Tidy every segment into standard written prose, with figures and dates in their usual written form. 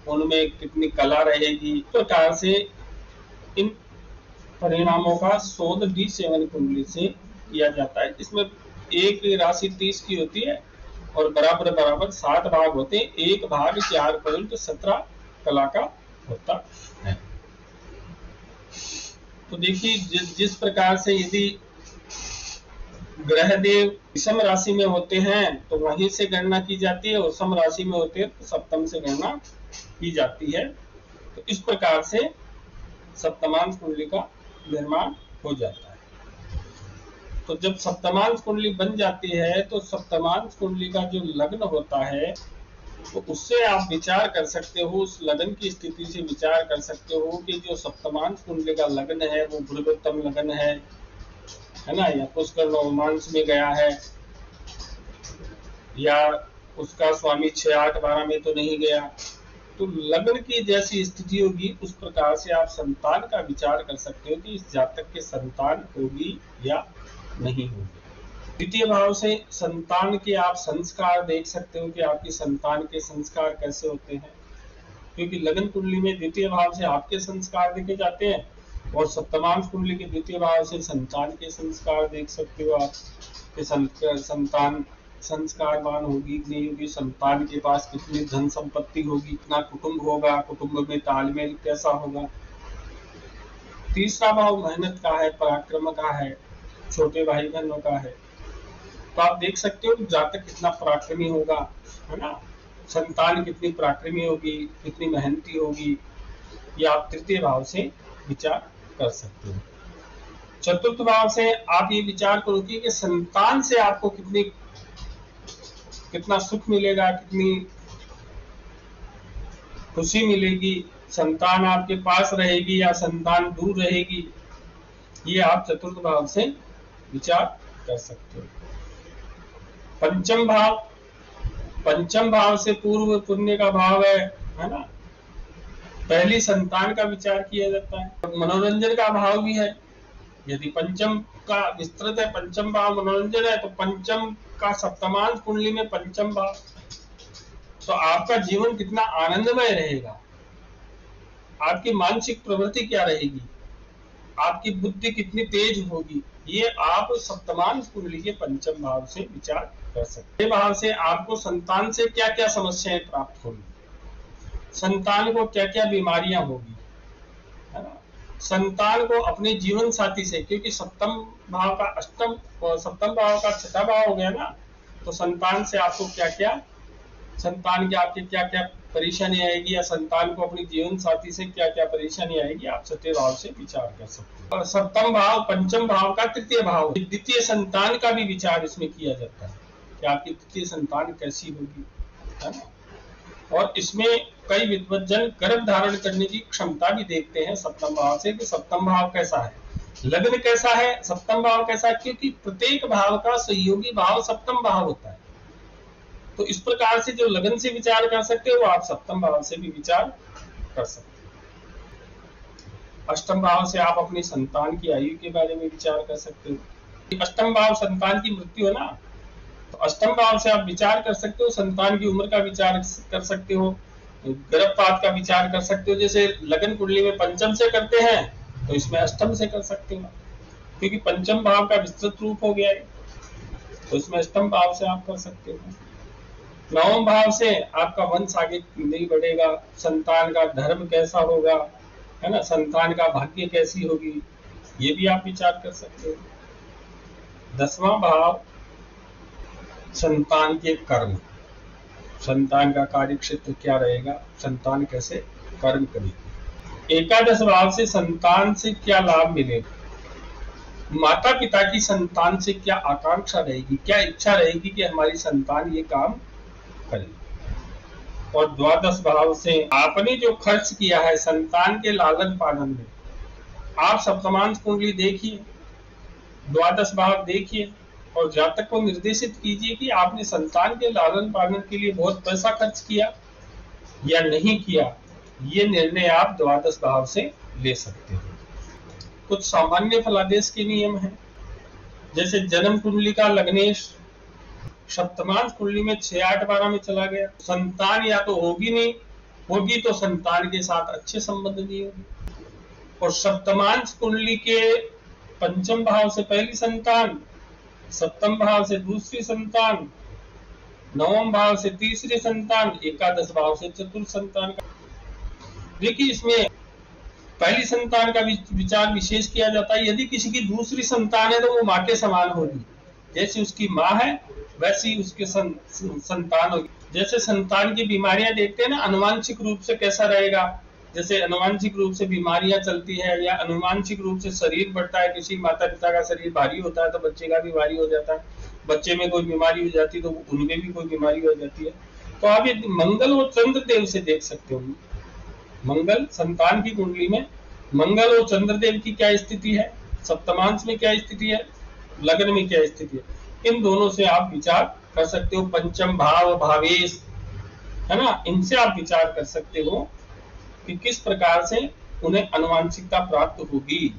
उनमें कितनी कला रहेगी। इस प्रकार से इन परिणामों का शोध D7 कुंडली से किया जाता है। इसमें एक राशि 30 की होती है और बराबर बराबर 7 भाग होते हैं। एक भाग 4.17 कला का होता है। तो देखिए जिस प्रकार से यदि ग्रह देव विषम राशि में होते हैं तो वहीं से गणना की जाती है, और सम राशि में होते हैं तो सप्तम से गणना की जाती है। तो इस प्रकार से सप्तमांश कुंडली का निर्माण हो जाता है। तो जब सप्तमांश कुंडली बन जाती है तो सप्तमांश कुंडली का जो लग्न होता है तो उससे आप विचार कर सकते हो, उस लग्न की स्थिति से विचार कर सकते हो कि जो सप्तमांश कुंडली का लग्न है वो भृगोत्तम लग्न है ना, या पुष्कर नवमांश में गया है, या उसका स्वामी 6, 8, 12 में तो नहीं गया। तो लग्न की जैसी स्थिति होगी उस प्रकार से आप संतान का विचार कर सकते हो कि इस जातक के संतान होगी या नहीं होगी। द्वितीय भाव से संतान के आप संस्कार देख सकते हो कि आपकी संतान के संस्कार कैसे होते हैं, क्योंकि लग्न कुंडली में द्वितीय भाव से आपके संस्कार देखे जाते हैं और सप्तमांश कुंडली के द्वितीय भाव से संतान के संस्कार देख सकते हो आप कि संतान संस्कारवान होगी कि नहीं होगी, संतान के पास कितनी धन संपत्ति होगी, कितना कुटुंब होगा, कुटुंब में तालमेल कैसा होगा। तीसरा भाव मेहनत का है, पराक्रम का है, छोटे भाई बहनों का है। तो आप देख सकते हो जातक कितना पराक्रमी होगा, है ना, संतान कितनी पराक्रमी होगी, कितनी मेहनती होगी, ये आप तृतीय भाव से विचार कर सकते हो। चतुर्थ भाव से आप ये विचार करोगे कि संतान से आपको कितना सुख मिलेगा, कितनी खुशी मिलेगी, संतान आपके पास रहेगी या संतान दूर रहेगी, ये आप चतुर्थ भाव से विचार कर सकते हो। पंचम भाव से पूर्व पुण्य का भाव है ना, पहली संतान का विचार किया जाता है। मनोरंजन का भाव भी है, यदि पंचम का विस्तृत है, पंचम भाव मनोरंजन है, तो पंचम का सप्तमांश कुंडली में पंचम भाव, तो आपका जीवन कितना आनंदमय रहेगा, आपकी मानसिक प्रवृत्ति क्या रहेगी, आपकी बुद्धि कितनी तेज होगी, ये आप सप्तमांश कुंडली के पंचम भाव से विचार कर सकते हैं। भाव से आपको संतान से क्या क्या समस्याएं प्राप्त होगी, संतान को क्या क्या बीमारियां होगी, है ना, संतान को अपने जीवन साथी से, क्योंकि सप्तम भाव का छठा भाव हो गया ना, तो संतान से आपको क्या क्या, संतान के आपके क्या क्या परेशानी आएगी, या संतान को अपनी जीवन साथी से क्या क्या परेशानी आएगी, आप छठे भाव से विचार कर सकते हैं। और सप्तम भाव पंचम भाव का तृतीय भाव, द्वितीय संतान का भी विचार इसमें किया जाता है कि आपकी द्वितीय संतान कैसी होगी, है ना। और इसमें कई विद्वज्जन गर्भ धारण करने की क्षमता भी देखते हैं सप्तम भाव से कि सप्तम भाव कैसा है, लग्न कैसा है, सप्तम भाव कैसा है, क्योंकि प्रत्येक भाव का सहयोगी भाव सप्तम भाव होता है। तो इस प्रकार से जो लग्न से विचार कर सकते हो आप सप्तम भाव से भी विचार कर सकते हो। अष्टम भाव से आप अपनी संतान की आयु के बारे में विचार कर सकते हो। अष्टम भाव संतान की मृत्यु है ना, तो अष्टम भाव से आप विचार कर सकते हो, संतान की उम्र का विचार कर सकते हो, गर्भपात का विचार कर सकते हो। जैसे लग्न कुंडली में पंचम से करते हैं तो इसमें अष्टम से कर सकते हो, क्योंकि पंचम भाव का विस्तृत रूप हो गया है, तो इसमें अष्टम भाव से आप कर सकते हो। नवम भाव से आपका वंश आगे नहीं बढ़ेगा, संतान का धर्म कैसा होगा, है ना, संतान का भाग्य कैसी होगी, ये भी आप विचार कर सकते हो। 10वां भाव संतान के कर्म, संतान का कार्य क्षेत्र क्या रहेगा, संतान कैसे कर्म करेगी। एकादश भाव से संतान से क्या लाभ मिलेगा, माता पिता की संतान से क्या आकांक्षा रहेगी, क्या इच्छा रहेगी कि हमारी संतान ये काम करे। और द्वादश भाव से आपने जो खर्च किया है संतान के लालन पालन में, आप सप्तमांश कुंडली देखिए, द्वादश भाव देखिए और जातक को निर्देशित कीजिए कि आपने संतान के लालन पालन के लिए बहुत पैसा खर्च किया या नहीं किया। ये निर्णय आप द्वादश भाव से ले सकते हो। कुछ सामान्य फलादेश के नियम हैं, जैसे जन्म कुंडली का लग्नेश सप्तमांश कुंडली में 6, 8, 12 में चला गया, संतान या तो होगी नहीं होगी तो संतान के साथ अच्छे संबंध नहीं होगी। और सप्तमांश कुंडली के पंचम भाव से पहली संतान, सप्तम भाव से दूसरी संतान, नवम भाव से तीसरी संतान, एकादश भाव से चतुर्थ संतान का। देखिए इसमें पहली संतान का विचार विशेष किया जाता है। यदि किसी की दूसरी संतान है तो वो माँ के समान होगी, जैसे उसकी माँ है वैसी उसके संतान होगी। जैसे संतान की बीमारियां देखते हैं ना, अनुवांशिक रूप से कैसा रहेगा, जैसे अनुवांशिक रूप से बीमारियां चलती है या अनुवांशिक रूप से शरीर बढ़ता है, किसी माता पिता का शरीर भारी होता है तो बच्चे का भी भारी हो जाता है, बच्चे में कोई बीमारी हो जाती है तो उनमें भी कोई बीमारी हो जाती है। तो आप ये मंगल और चंद्र देव से देख सकते हो। मंगल संतान की कुंडली में मंगल और चंद्रदेव की क्या स्थिति है, सप्तमांश में क्या स्थिति है, लग्न में क्या स्थिति है, इन दोनों से आप विचार कर सकते हो। पंचम भाव भावेश है ना, इनसे आप विचार कर सकते हो कि किस प्रकार से उन्हें अनुवांशिकता प्राप्त होगी।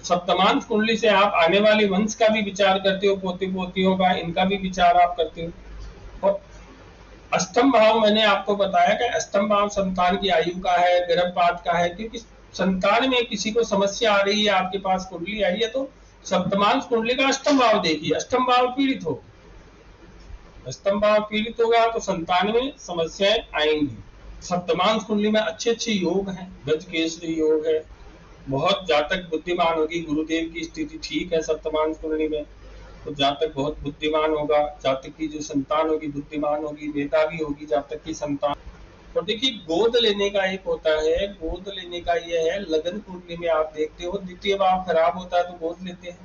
सप्तमांश कुंडली से आप आने वाले वंश का भी विचार करते हो, पोते पोतियों का, इनका भी विचार आप करते हो। और अष्टम भाव मैंने आपको बताया कि अष्टम भाव संतान की आयु का है, गर्भपात का है, क्योंकि संतान में किसी को समस्या आ रही है, आपके पास कुंडली आई है तो सप्तमांश कुंडली का अष्टम भाव देखिए, अष्टम भाव पीड़ित हो, अष्टम भाव पीड़ित होगा तो संतान में समस्याएं आएंगी। सप्तमांश कुंडली में अच्छे अच्छे योग हैं, गजकेसरी योग है, बहुत जातक बुद्धिमान होगी, गुरुदेव की स्थिति ठीक है सप्तमांश कुंडली में तो जातक बहुत बुद्धिमान होगा, जातक की जो संतान होगी बुद्धिमान होगी, मेधावी होगी जातक की संतान। और देखिए गोद लेने का एक होता है, गोद लेने का यह है, लगन कुंडली में आप देखते हो द्वितीय भाव खराब होता है तो गोद लेते हैं,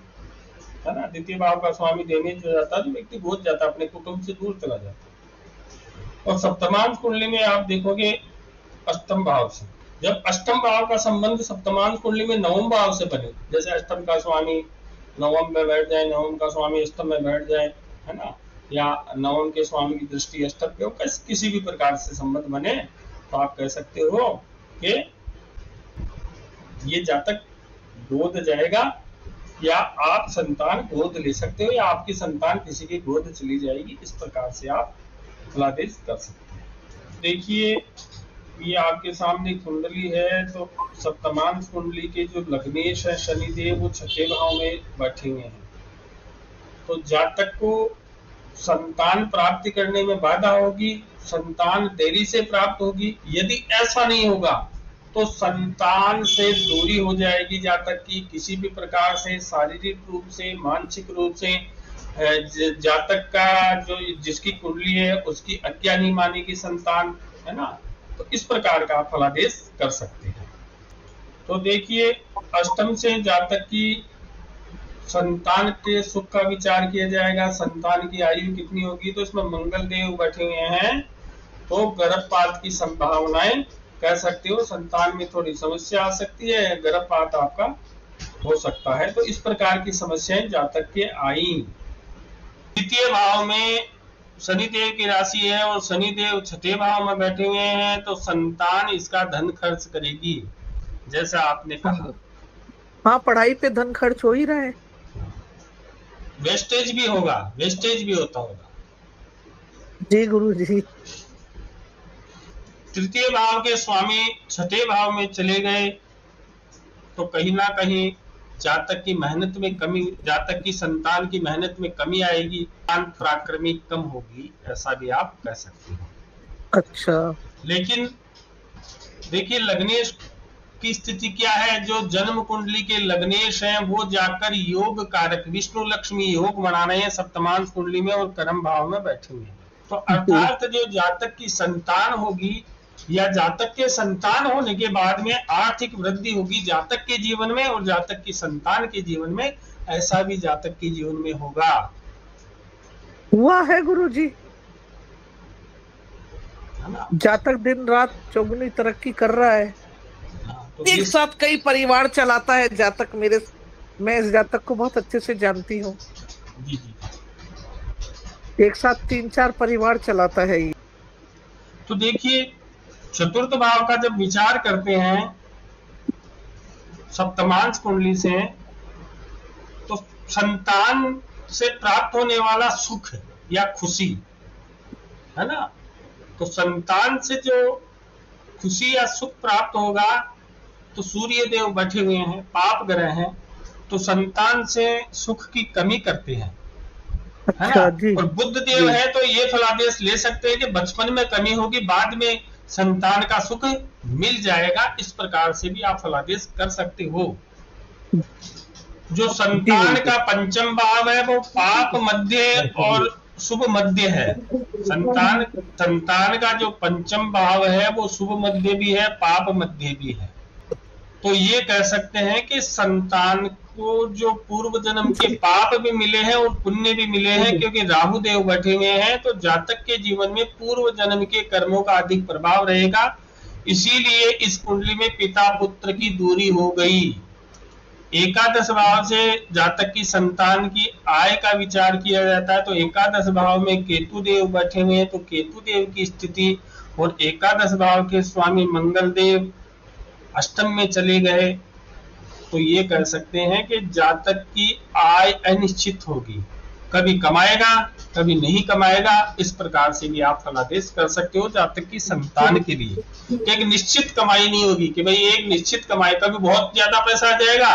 है ना, द्वितीय भाव का स्वामी डैमेज हो जाता है तो व्यक्ति गोद जाता है, अपने कुटुंब से दूर चला जाता है। और सप्तमांश कुंडली में आप देखोगे अष्टम भाव से, जब अष्टम भाव का संबंध सप्तमांश कुंडली में नवम भाव से बने, जैसे अष्टम का स्वामी नवम में बैठ जाए, नवम का स्वामी अष्टम में बैठ जाए, है ना, या नवम के स्वामी की दृष्टि अष्टम पे हो, किसी भी प्रकार से संबंध बने तो आप कह सकते हो कि ये जातक गोद जाएगा या आप संतान गोद ले सकते हो या आपकी संतान किसी की गोद चली जाएगी। इस प्रकार से आप फलादेश कर सकते हैं। देखिए ये आपके सामने कुंडली है तो सप्तमांश कुंडली के जो लग्नेश है शनिदेव वो छठे भाव में बैठे हुए हैं, तो जातक को संतान प्राप्ति करने में बाधा होगी, संतान देरी से प्राप्त होगी। यदि ऐसा नहीं होगा तो संतान से दूरी हो जाएगी जातक की, किसी भी प्रकार से शारीरिक रूप से मानसिक रूप से जातक का जो जिसकी कुंडली है उसकी आज्ञा नहीं मानेगी संतान, है ना, तो इस प्रकार का फलादेश कर सकते हैं। तो देखिए अष्टम से जातक की संतान के सुख का विचार किया जाएगा, संतान की आयु कितनी होगी, तो इसमें मंगल देव बैठे हुए हैं तो गर्भपात की संभावनाएं कह सकते हो, संतान में थोड़ी समस्या आ सकती है, गर्भपात आपका हो सकता है। तो इस प्रकार की समस्याएं जातक के आई। द्वितीय भाव में शनिदेव की राशि है और शनिदेव छठे भाव में बैठे हुए हैं तो संतान इसका धन खर्च करेगी, जैसा आपने कहा। हाँ, पढ़ाई पे धन खर्च हो ही रहा है, वेस्टेज भी होगा, वेस्टेज भी होता होगा। जी गुरु जी। तृतीय भाव के स्वामी छठे भाव में चले गए तो कहीं ना कहीं जातक की मेहनत में कमी, जातक की संतान की मेहनत में कमी आएगी, पराक्रमी कम होगी, ऐसा भी आप कह सकते हो। अच्छा, लेकिन देखिए लग्नेश की स्थिति क्या है, जो जन्म कुंडली के लग्नेश हैं वो जाकर योग कारक विष्णु लक्ष्मी योग बना रहे हैं सप्तमांश कुंडली में और कर्म भाव में बैठे हुए हैं। तो अर्थात जो जातक की संतान होगी या जातक के संतान होने के बाद में आर्थिक वृद्धि होगी जातक के जीवन में और जातक की संतान के जीवन में, ऐसा भी जातक के जीवन में होगा। हुआ है गुरु जी, जातक दिन रात चौगुनी तरक्की कर रहा है, तो एक साथ कई परिवार चलाता है जातक। मैं इस जातक को बहुत अच्छे से जानती हूँ, एक साथ 3-4 परिवार चलाता है ये। तो देखिए चतुर्थ भाव का जब विचार करते हैं सप्तमांश कुंडली से तो संतान से प्राप्त होने वाला सुख या खुशी, है ना, तो संतान से जो खुशी या सुख प्राप्त होगा तो सूर्य देव बैठे हुए हैं, पाप ग्रह हैं, तो संतान से सुख की कमी करते हैं, है ना। और बुध देव है तो ये फलादेश ले सकते हैं कि बचपन में कमी होगी, बाद में संतान का सुख मिल जाएगा। इस प्रकार से भी आप फलादेश कर सकते हो। जो संतान का पंचम भाव है वो पाप मध्य और शुभ मध्य है। संतान का जो पंचम भाव है वो शुभ मध्य भी है, पाप मध्य भी है। तो ये कह सकते हैं कि संतान को जो पूर्व जन्म के पाप भी मिले हैं और पुण्य भी मिले हैं, क्योंकि राहु देव बैठे हुए हैं, तो जातक के जीवन में पूर्व जन्म के कर्मों का अधिक प्रभाव रहेगा। इसीलिए इस कुंडली में पिता पुत्र की दूरी हो गई। एकादश भाव से जातक की संतान की आय का विचार किया जाता है, तो एकादश भाव में केतु देव बैठे हुए हैं, तो केतु देव की स्थिति और एकादश भाव के स्वामी मंगल देव अष्टम में चले गए, तो ये कह सकते हैं कि जातक की आय अनिश्चित होगी, कभी कमाएगा कभी नहीं कमाएगा। इस प्रकार से भी आप फलादेश कर सकते हो जातक की संतान के लिए। एक निश्चित कमाई नहीं होगी कि भाई एक निश्चित कमाई, कभी बहुत ज्यादा पैसा आ जाएगा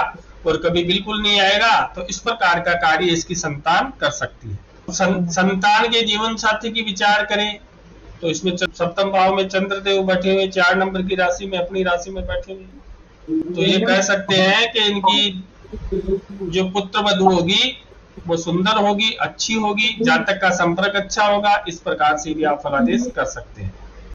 और कभी बिल्कुल नहीं आएगा, तो इस प्रकार का कार्य इसकी संतान कर सकती है। संतान के जीवन साथी की विचार करें तो इसमें सप्तम भाव में चंद्रदेव बैठे हुए 4 नंबर की राशि में, अपनी राशि में बैठे हुए, तो ये कह सकते हैं कि इनकी जो पुत्र वधू होगी वो सुंदर होगी, अच्छी होगी, जातक का संपर्क अच्छा होगा। इस प्रकार से भी आप फलादेश कर सकते हैं।